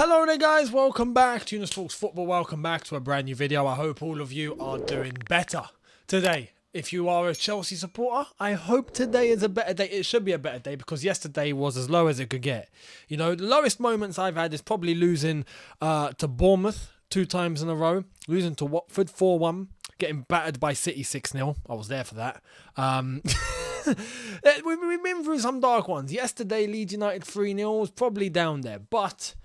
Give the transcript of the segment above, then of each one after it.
Hello there guys, welcome back to Younes Talks Football, welcome back to a brand new video. I hope all of you are doing better today. If you are a Chelsea supporter, I hope today is a better day. It should be a better day because yesterday was as low as it could get. You know, the lowest moments I've had is probably losing to Bournemouth 2 times in a row, losing to Watford 4-1, getting battered by City 6-0. I was there for that. We've been through some dark ones. Yesterday, Leeds United 3-0 was probably down there, but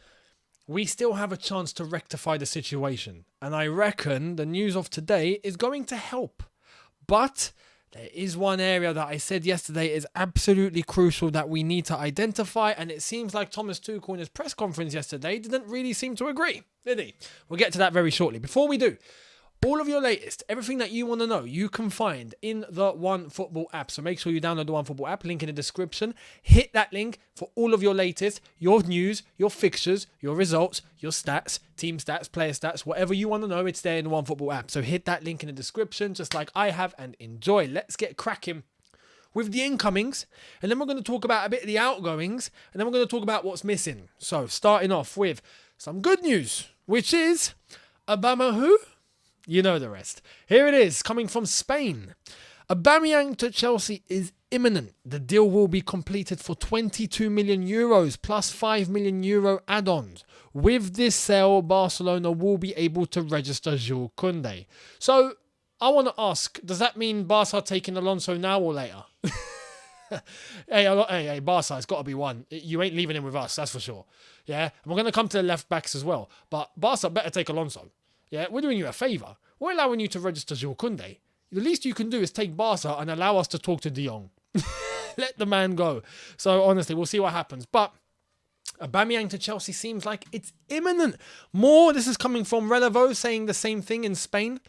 we still have a chance to rectify the situation. And I reckon the news of today is going to help. But there is one area that I said yesterday is absolutely crucial that we need to identify. And it seems like Thomas Tuchel in his press conference yesterday didn't really seem to agree, did he? We'll get to that very shortly. Before we do, all of your latest, everything that you want to know, you can find in the OneFootball app. So make sure you download the OneFootball app, link in the description. Hit that link for all of your latest, your news, your fixtures, your results, your stats, team stats, player stats, whatever you want to know, it's there in the OneFootball app. So hit that link in the description, just like I have, and enjoy. Let's get cracking with the incomings, and then we're going to talk about a bit of the outgoings, and then we're going to talk about what's missing. So starting off with some good news, which is Aubameyang. You know the rest. Here it is, coming from Spain. Aubameyang to Chelsea is imminent. The deal will be completed for 22 million euros plus 5 million euro add-ons. With this sale, Barcelona will be able to register Jules Koundé. So, I want to ask, does that mean Barca taking Alonso now or later? Hey, Barca, it's got to be one. You ain't leaving him with us, that's for sure. Yeah, and we're going to come to the left backs as well. But Barca better take Alonso. Yeah, we're doing you a favour. We're allowing you to register Jules Koundé. The least you can do is take Barca and allow us to talk to De Jong. Let the man go. So honestly, we'll see what happens. But Aubameyang to Chelsea seems like it's imminent. This is coming from Relevo saying the same thing in Spain.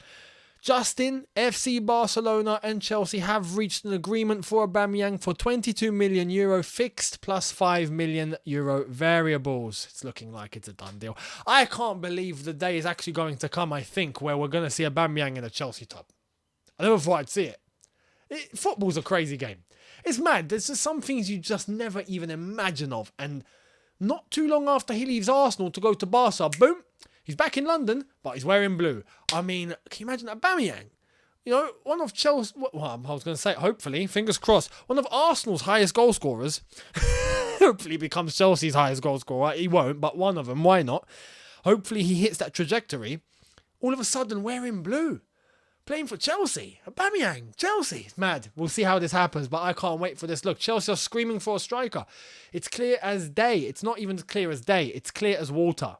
Justin, FC Barcelona and Chelsea have reached an agreement for Aubameyang for 22 million euro fixed plus 5 million euro variables. It's looking like it's a done deal. I can't believe the day is actually going to come, I think, where we're going to see Aubameyang in a Chelsea top. I never thought I'd see it. Football's a crazy game. It's mad. There's just some things you just never even imagine of. And not too long after he leaves Arsenal to go to Barca, boom, he's back in London, but he's wearing blue. I mean, can you imagine Aubameyang? You know, one of Chelsea, well, I was going to say, hopefully, fingers crossed, one of Arsenal's highest goal scorers, hopefully becomes Chelsea's highest goal scorer. He won't, but one of them, why not? Hopefully he hits that trajectory. All of a sudden, wearing blue. Playing for Chelsea. Aubameyang, Chelsea. It's mad. We'll see how this happens, but I can't wait for this. Look, Chelsea are screaming for a striker. It's clear as day. It's not even clear as day. It's clear as water.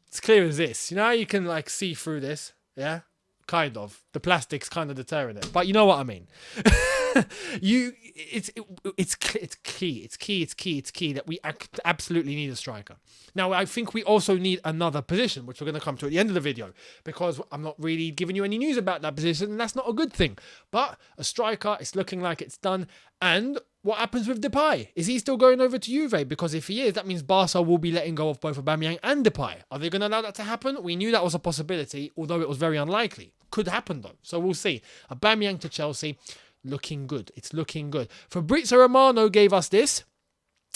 It's clear as this. You know how you can like see through this? Yeah? Kind of. The plastic's kind of deterring it. But you know what I mean. It's key that we absolutely need a striker. Now, I think we also need another position, which we're going to come to at the end of the video, because I'm not really giving you any news about that position, and that's not a good thing. But a striker, it's looking like it's done. And what happens with Depay? Is he still going over to Juve? Because if he is, that means Barca will be letting go of both Aubameyang and Depay. Are they going to allow that to happen? We knew that was a possibility, although it was very unlikely. Could happen though, so we'll see. Aubameyang to Chelsea, looking good. It's looking good. Fabrizio Romano gave us this,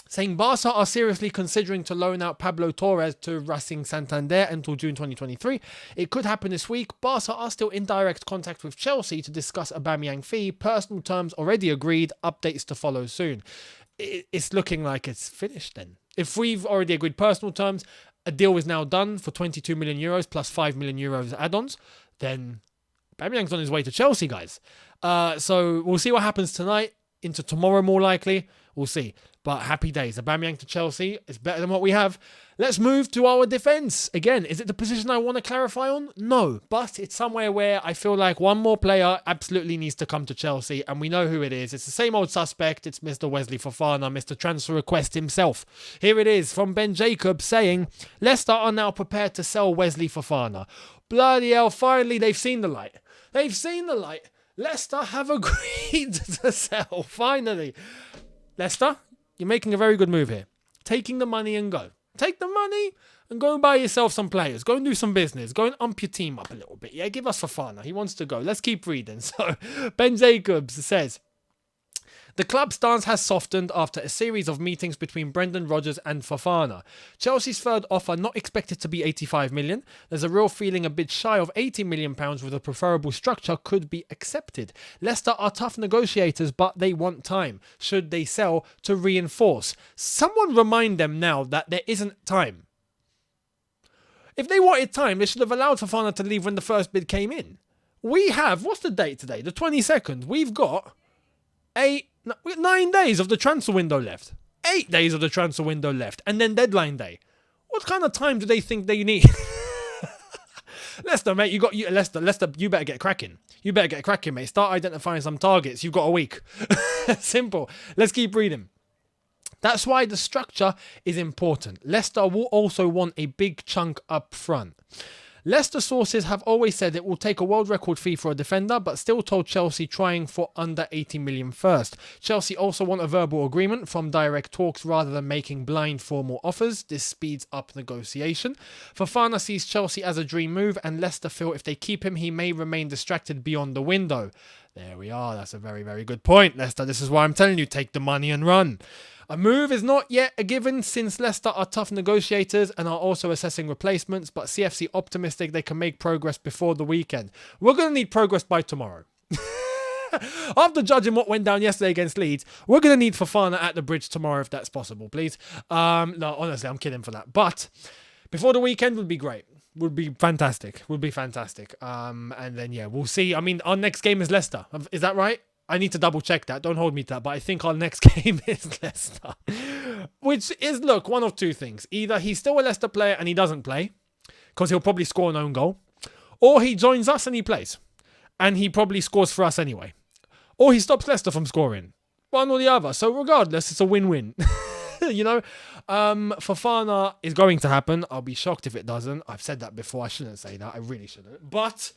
saying Barca are seriously considering to loan out Pablo Torres to Racing Santander until June 2023. It could happen this week. Barca are still in direct contact with Chelsea to discuss Aubameyang fee. Personal terms already agreed. Updates to follow soon. It's looking like it's finished then. If we've already agreed personal terms, a deal is now done for 22 million euros plus 5 million euros add-ons, then Aubameyang's on his way to Chelsea, guys. So we'll see what happens tonight, into tomorrow more likely. We'll see. But happy days. Aubameyang to Chelsea is better than what we have. Let's move to our defence. Again, is it the position I want to clarify on? No. But it's somewhere where I feel like one more player absolutely needs to come to Chelsea. And we know who it is. It's the same old suspect. It's Mr. Wesley Fofana, Mr. Transfer Request himself. Here it is from Ben Jacobs saying, Leicester are now prepared to sell Wesley Fofana. Bloody hell, finally they've seen the light. They've seen the light. Leicester have agreed to sell, finally. Leicester, you're making a very good move here. Taking the money and go. Take the money and go buy yourself some players. Go and do some business. Go and ump your team up a little bit. Yeah, give us Fofana. He wants to go. Let's keep reading. So, Ben Jacobs says, The club stance has softened after a series of meetings between Brendan Rodgers and Fofana. Chelsea's third offer not expected to be 85 million. There's a real feeling a bit shy of 80 million pounds with a preferable structure could be accepted. Leicester are tough negotiators, but they want time, should they sell, to reinforce. Someone remind them now that there isn't time. If they wanted time, they should have allowed Fofana to leave when the first bid came in. We have, what's the date today? The 22nd. We've got 9 days of the transfer window left. 8 days of the transfer window left. And then deadline day. What kind of time do they think they need? Leicester, mate, Leicester, you better get cracking. You better get cracking, mate. Start identifying some targets. You've got a week. Simple. Let's keep reading. That's why the structure is important. Leicester will also want a big chunk up front. Leicester sources have always said it will take a world record fee for a defender, but still told Chelsea trying for under 80 million first. Chelsea also want a verbal agreement from direct talks rather than making blind formal offers. This speeds up negotiation. Fofana sees Chelsea as a dream move, and Leicester feel if they keep him, he may remain distracted beyond the window. There we are. That's a very, very good point, Leicester. This is why I'm telling you, take the money and run. A move is not yet a given since Leicester are tough negotiators and are also assessing replacements, but CFC optimistic they can make progress before the weekend. We're going to need progress by tomorrow. After judging what went down yesterday against Leeds, we're going to need Fofana at the bridge tomorrow if that's possible, please. No, honestly, I'm kidding for that. But before the weekend would be great. Would be fantastic. And then, yeah, we'll see. I mean, our next game is Leicester. Is that right? I need to double check that. Don't hold me to that. But I think our next game is Leicester. Which is, look, one of two things. Either he's still a Leicester player and he doesn't play, because he'll probably score an own goal. Or he joins us and he plays. And he probably scores for us anyway. Or he stops Leicester from scoring. One or the other. So regardless, it's a win-win. You know? Fofana is going to happen. I'll be shocked if it doesn't. I've said that before. I shouldn't say that. I really shouldn't. But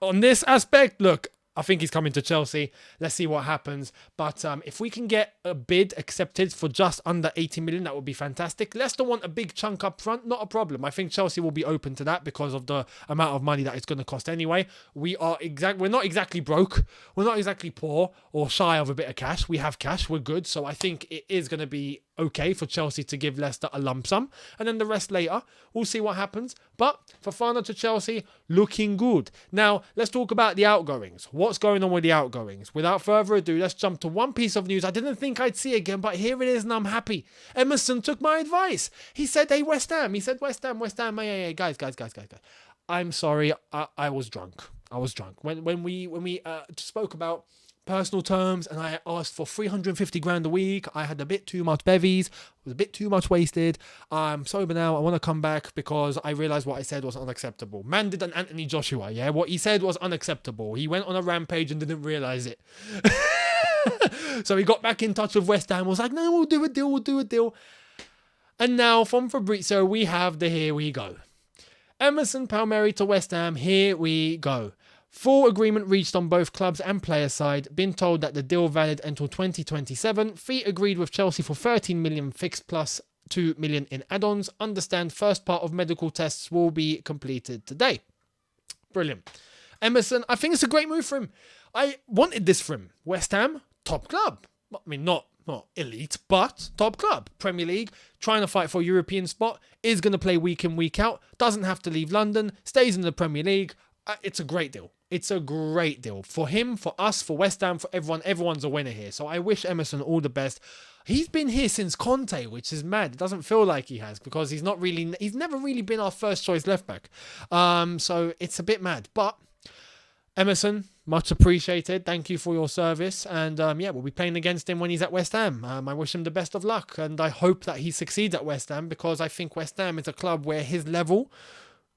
on this aspect, look, I think he's coming to Chelsea. Let's see what happens. But if we can get a bid accepted for just under 80 million, that would be fantastic. Leicester want a big chunk up front. Not a problem. I think Chelsea will be open to that because of the amount of money that it's going to cost anyway. We're not exactly broke. We're not exactly poor or shy of a bit of cash. We have cash. We're good. So I think it is going to be okay for Chelsea to give Leicester a lump sum. And then the rest later. We'll see what happens. But Fofana to Chelsea, looking good. Now, let's talk about the outgoings. What's going on with the outgoings? Without further ado, let's jump to one piece of news I didn't think I'd see again, but here it is and I'm happy. Emerson took my advice. He said, hey, West Ham. He said, West Ham. Hey, guys. I'm sorry. I was drunk. When we spoke about personal terms and I asked for 350 grand a week, I had a bit too much bevies, was a bit too much wasted. I'm sober now. I want to come back because I realized what I said was unacceptable. Man did an Anthony Joshua, yeah? What he said was unacceptable. He went on a rampage and didn't realize it. So he got back in touch with West Ham, was like, no, we'll do a deal. And now from Fabrizio, we have the here we go. Emerson Palmieri to West Ham, here we go. Full agreement reached on both clubs and player side. Been told that the deal valid until 2027. Fee agreed with Chelsea for 13 million fixed plus 2 million in add-ons. Understand first part of medical tests will be completed today. Brilliant. Emerson, I think it's a great move for him. I wanted this for him. West Ham, top club. I mean, not elite, but top club. Premier League, trying to fight for a European spot, is going to play week in, week out, doesn't have to leave London, stays in the Premier League. It's a great deal. It's a great deal. For him, for us, for West Ham, for everyone. Everyone's a winner here. So I wish Emerson all the best. He's been here since Conte, which is mad. It doesn't feel like he has because he's never really been our first choice left back. So it's a bit mad. But Emerson, much appreciated. Thank you for your service. And we'll be playing against him when he's at West Ham. I wish him the best of luck. And I hope that he succeeds at West Ham because I think West Ham is a club where his level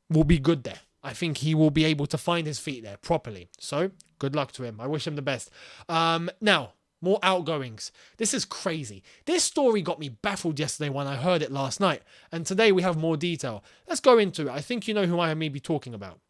will be good there. I think he will be able to find his feet there properly. So, good luck to him. I wish him the best. Now, more outgoings. This is crazy. This story got me baffled yesterday when I heard it last night. And today we have more detail. Let's go into it. I think you know who I may be talking about.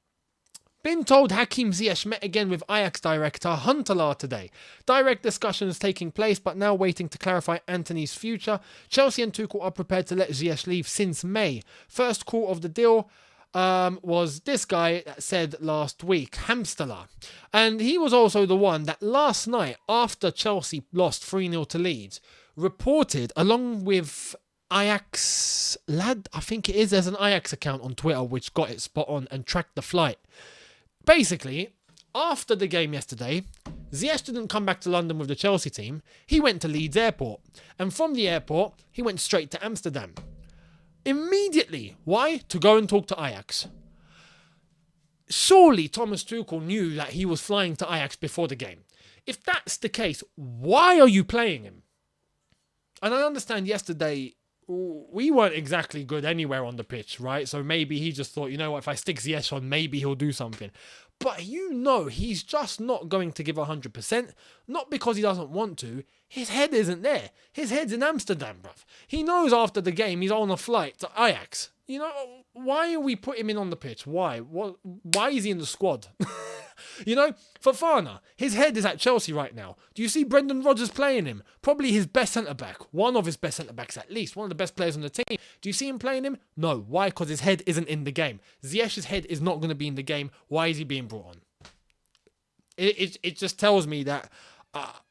Been told Hakim Ziyech met again with Ajax director Huntelaar today. Direct discussions taking place, but now waiting to clarify Antony's future. Chelsea and Tuchel are prepared to let Ziyech leave since May. First call of the deal was this guy that said last week, Hamsterler. And he was also the one that last night, after Chelsea lost 3-0 to Leeds, reported, along with Ajax lad, I think it is, there's an Ajax account on Twitter which got it spot on and tracked the flight. Basically, after the game yesterday, Ziyech didn't come back to London with the Chelsea team. He went to Leeds Airport. And from the airport, he went straight to Amsterdam. Immediately. Why? To go and talk to Ajax. Surely Thomas Tuchel knew that he was flying to Ajax before the game. If that's the case, why are you playing him? And I understand yesterday we weren't exactly good anywhere on the pitch, right? So maybe he just thought, you know what, if I stick Ziyech on, maybe he'll do something. But you know he's just not going to give 100%. Not because he doesn't want to. His head isn't there. His head's in Amsterdam, bruv. He knows after the game he's on a flight to Ajax. You know, why are we putting him in on the pitch? Why? Why is he in the squad? You know, Fofana, his head is at Chelsea right now. Do you see Brendan Rodgers playing him? Probably his best centre-back. One of his best centre-backs at least. One of the best players on the team. Do you see him playing him? No. Why? Because his head isn't in the game. Ziyech's head is not going to be in the game. Why is he being brought on? It just tells me that,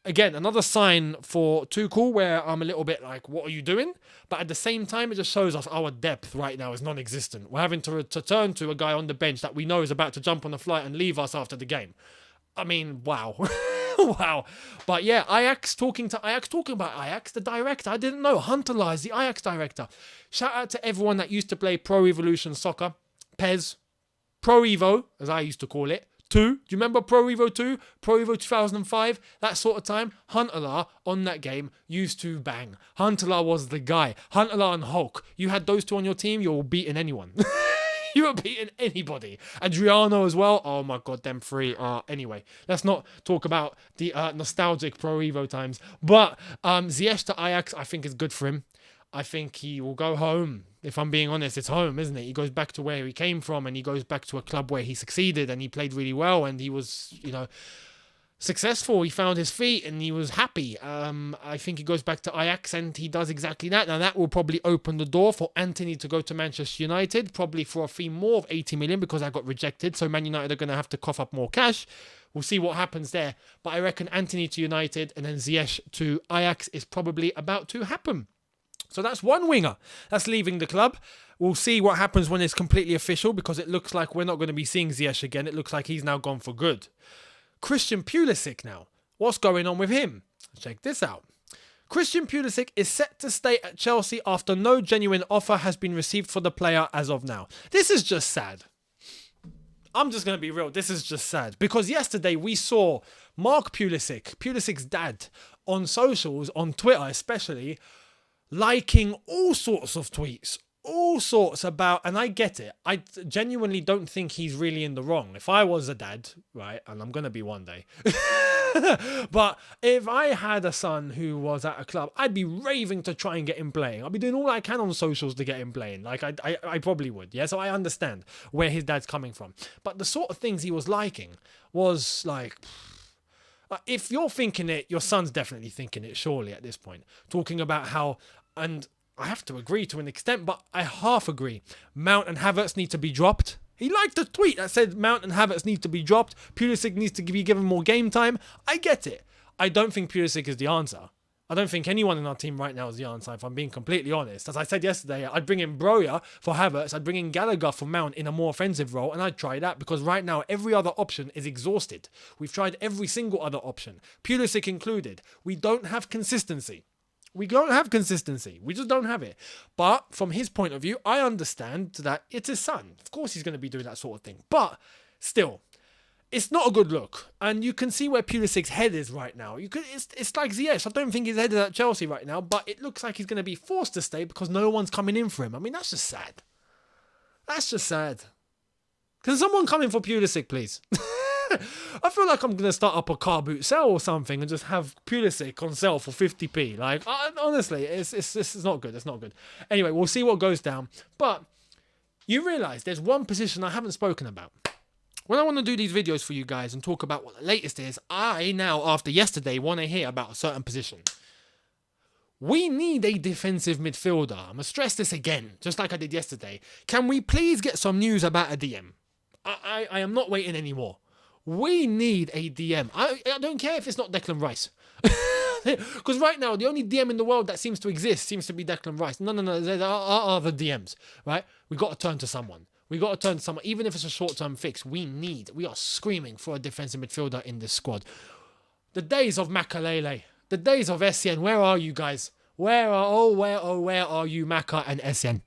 again, another sign for Tuchel where I'm a little bit like, what are you doing? But at the same time, it just shows us our depth right now is non-existent. We're having to turn to a guy on the bench that we know is about to jump on a flight and leave us after the game. I mean, wow. Wow. But yeah, talking about Ajax, the director. I didn't know. Huntelaar is the Ajax director. Shout out to everyone that used to play Pro Evolution Soccer. PES. Pro Evo, as I used to call it. 2. Do you remember Pro Evo 2? Pro Evo 2005? That sort of time. Huntelaar on that game used to bang. Huntelaar was the guy. Huntelaar and Hulk. You had those two on your team, you're beating anyone. You were beating anybody. Adriano as well. Oh my god, them three. Anyway, let's not talk about the nostalgic Pro Evo times. But Ziyech to Ajax, I think is good for him. I think he will go home. If I'm being honest, it's home, isn't it? He goes back to where he came from and he goes back to a club where he succeeded and he played really well and he was, you know, successful. He found his feet and he was happy. I think he goes back to Ajax and he does exactly that. Now that will probably open the door for Antony to go to Manchester United, probably for a fee more of 80 million because I got rejected. So Man United are going to have to cough up more cash. We'll see what happens there. But I reckon Antony to United and then Ziyech to Ajax is probably about to happen. So that's one winger that's leaving the club. We'll see what happens when it's completely official because it looks like we're not going to be seeing Ziyech again. It looks like he's now gone for good. Christian Pulisic now. What's going on with him? Check this out. Christian Pulisic is set to stay at Chelsea after no genuine offer has been received for the player as of now. This is just sad. I'm just going to be real. This is just sad. Because yesterday we saw Mark Pulisic, Pulisic's dad, on socials, on Twitter especially, liking all sorts of tweets, all sorts about, and I get it. I genuinely don't think he's really in the wrong. If I was a dad, right, and I'm going to be one day, but if I had a son who was at a club, I'd be raving to try and get him playing. I'd be doing all I can on socials to get him playing. Like, I probably would, yeah? So I understand where his dad's coming from. But the sort of things he was liking was like... if you're thinking it, your son's definitely thinking it, surely, at this point. Talking about how... And I have to agree to an extent, but I half agree. Mount and Havertz need to be dropped. He liked the tweet that said Mount and Havertz need to be dropped. Pulisic needs to be given more game time. I get it. I don't think Pulisic is the answer. I don't think anyone in our team right now is the answer, if I'm being completely honest. As I said yesterday, I'd bring in Broja for Havertz. I'd bring in Gallagher for Mount in a more offensive role, and I'd try that because right now every other option is exhausted. We've tried every single other option, Pulisic included. We don't have consistency. We don't have consistency. We just don't have it. But from his point of view, I understand that it's his son. Of course he's going to be doing that sort of thing. But still, it's not a good look. And you can see where Pulisic's head is right now. It's like Ziyech. I don't think his head is at Chelsea right now, but it looks like he's going to be forced to stay because no one's coming in for him. I mean, that's just sad. That's just sad. Can someone come in for Pulisic, please? I feel like I'm going to start up a car boot sale or something and just have Pulisic on sale for 50p. Like, honestly, it's not good. It's not good. Anyway, we'll see what goes down. But you realise there's one position I haven't spoken about. When I want to do these videos for you guys and talk about what the latest is, I now, after yesterday, want to hear about a certain position. We need a defensive midfielder. I'm going to stress this again, just like I did yesterday. Can we please get some news about a DM? I am not waiting anymore. We need a DM. I don't care if it's not Declan Rice. Because right now, the only DM in the world that seems to exist seems to be Declan Rice. No. There are other DMs, right? We got to turn to someone. Even if it's a short-term fix. We are screaming for a defensive midfielder in this squad. The days of Makalele, the days of Essien, where are you guys? Where are you, Maka and Essien?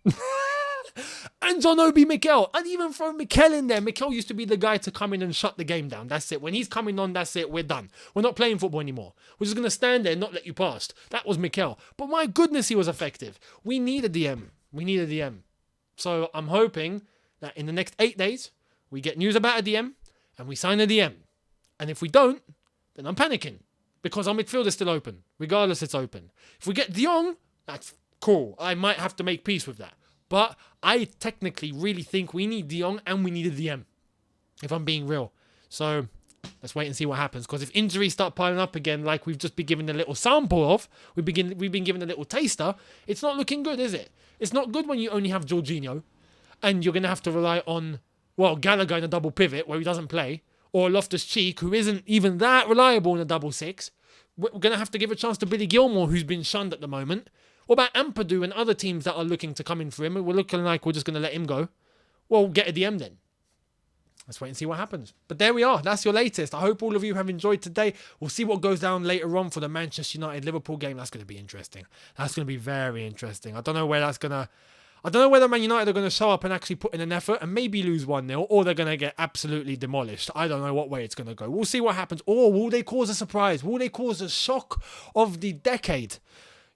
And John Obi Mikel. I'd even throw Mikel in there. Mikel used to be the guy to come in and shut the game down. That's it. When he's coming on, that's it. We're done. We're not playing football anymore. We're just going to stand there and not let you pass. That was Mikel. But my goodness, he was effective. We need a DM. So I'm hoping that in the next 8 days, we get news about a DM and we sign a DM. And if we don't, then I'm panicking because our midfield is still open. Regardless, it's open. If we get De Jong, that's cool. I might have to make peace with that. But I technically really think we need De Jong and we need a DM, if I'm being real. So let's wait and see what happens. Because if injuries start piling up again, like we've just been given a little sample of, we've been given a little taster, it's not looking good, is it? It's not good when you only have Jorginho and you're going to have to rely on, Gallagher in a double pivot where he doesn't play, or Loftus-Cheek, who isn't even that reliable in a double six. We're going to have to give a chance to Billy Gilmore, who's been shunned at the moment. What about Ampadu and other teams that are looking to come in for him? We're looking like we're just going to let him go. Well, get a DM then. Let's wait and see what happens. But there we are. That's your latest. I hope all of you have enjoyed today. We'll see what goes down later on for the Manchester United-Liverpool game. That's going to be interesting. That's going to be very interesting. I don't know whether Man United are going to show up and actually put in an effort and maybe lose 1-0, or they're going to get absolutely demolished. I don't know what way it's going to go. We'll see what happens. Or will they cause a surprise? Will they cause a shock of the decade?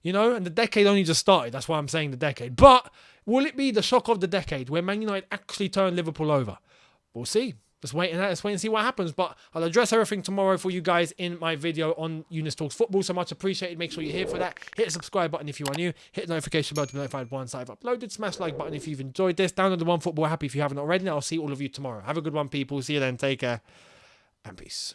And the decade only just started. That's why I'm saying the decade. But will it be the shock of the decade where Man United actually turn Liverpool over? We'll see. Let's wait and see what happens. But I'll address everything tomorrow for you guys in my video on Younes Talks Football. So much appreciated. Make sure you're here for that. Hit the subscribe button if you are new. Hit the notification bell to be notified once I've uploaded. Smash the like button if you've enjoyed this. Download the OneFootball app if you haven't already. And I'll see all of you tomorrow. Have a good one, people. See you then. Take care. And peace.